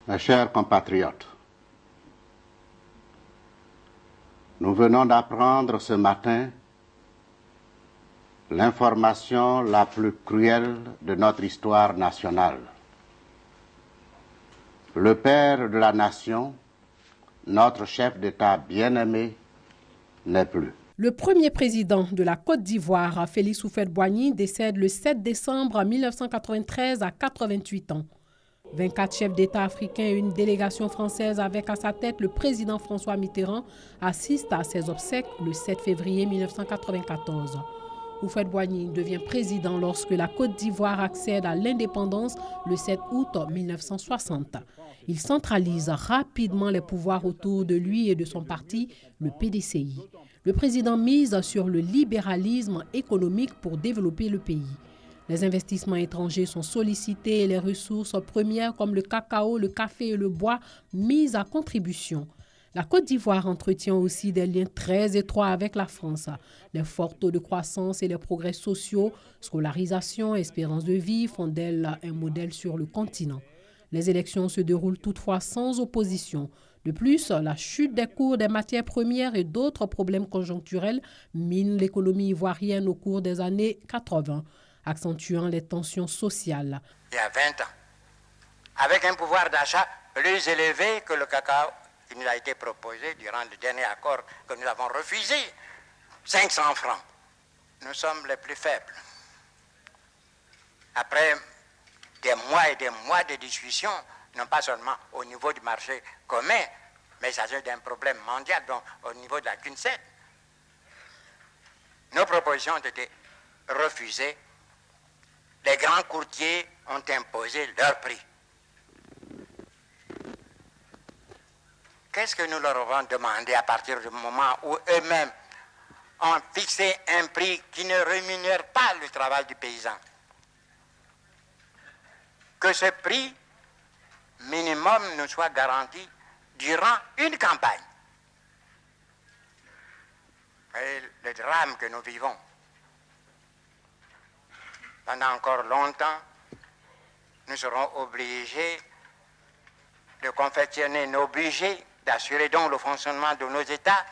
Mes chers compatriotes, nous venons d'apprendre ce matin l'information la plus cruelle de notre histoire nationale. Le père de la nation, notre chef d'État bien-aimé, n'est plus. Le premier président de la Côte d'Ivoire, Félix Houphouët-Boigny, décède le 7 décembre 1993 à 88 ans. 24 chefs d'État africains et une délégation française avec à sa tête le président François Mitterrand assistent à ses obsèques le 7 février 1994. Houphouët-Boigny devient président lorsque la Côte d'Ivoire accède à l'indépendance le 7 août 1960. Il centralise rapidement les pouvoirs autour de lui et de son parti, le PDCI. Le président mise sur le libéralisme économique pour développer le pays. Les investissements étrangers sont sollicités et les ressources premières comme le cacao, le café et le bois mises à contribution. La Côte d'Ivoire entretient aussi des liens très étroits avec la France. Les forts taux de croissance et les progrès sociaux, scolarisation, espérance de vie font d'elle un modèle sur le continent. Les élections se déroulent toutefois sans opposition. De plus, la chute des cours des matières premières et d'autres problèmes conjoncturels minent l'économie ivoirienne au cours des années 80. Accentuant les tensions sociales. Il y a 20 ans, avec un pouvoir d'achat plus élevé que le cacao qui nous a été proposé durant le dernier accord que nous avons refusé, 500 francs. Nous sommes les plus faibles. Après des mois et des mois de discussions, non pas seulement au niveau du marché commun, mais il s'agit d'un problème mondial, donc au niveau de la CUNCED. Nos propositions ont été refusées. Les grands courtiers ont imposé leur prix. Qu'est-ce que nous leur avons demandé à partir du moment où eux-mêmes ont fixé un prix qui ne rémunère pas le travail du paysan? Que ce prix minimum nous soit garanti durant une campagne. Et le drame que nous vivons, pendant encore longtemps, nous serons obligés de confectionner nos budgets, d'assurer donc le fonctionnement de nos États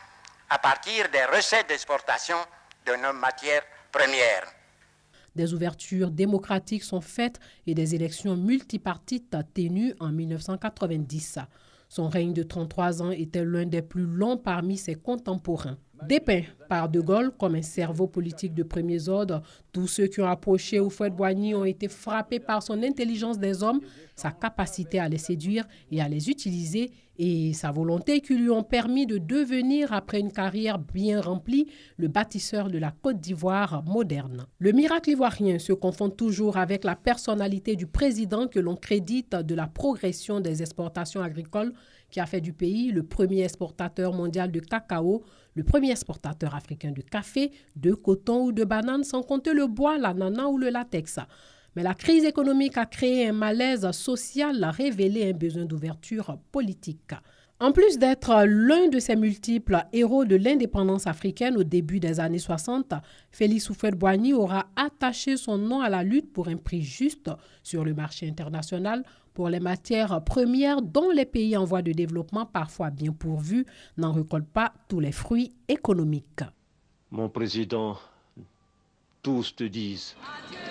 à partir des recettes d'exportation de nos matières premières. Des ouvertures démocratiques sont faites et des élections multipartites tenues en 1990. Son règne de 33 ans était l'un des plus longs parmi ses contemporains. Dépeint par De Gaulle comme un cerveau politique de premier ordre, tous ceux qui ont approché Houphouët-Boigny ont été frappés par son intelligence des hommes, sa capacité à les séduire et à les utiliser et sa volonté qui lui ont permis de devenir, après une carrière bien remplie, le bâtisseur de la Côte d'Ivoire moderne. Le miracle ivoirien se confond toujours avec la personnalité du président que l'on crédite de la progression des exportations agricoles qui a fait du pays le premier exportateur mondial de cacao, le premier exportateur africain de café, de coton ou de bananes, sans compter le bois, l'ananas ou le latex. Mais la crise économique a créé un malaise social, a révélé un besoin d'ouverture politique. En plus d'être l'un de ces multiples héros de l'indépendance africaine au début des années 60, Félix Houphouët-Boigny aura attaché son nom à la lutte pour un prix juste sur le marché international pour les matières premières dont les pays en voie de développement, parfois bien pourvus, n'en récoltent pas tous les fruits économiques. Mon président, tous te disent... Adieu.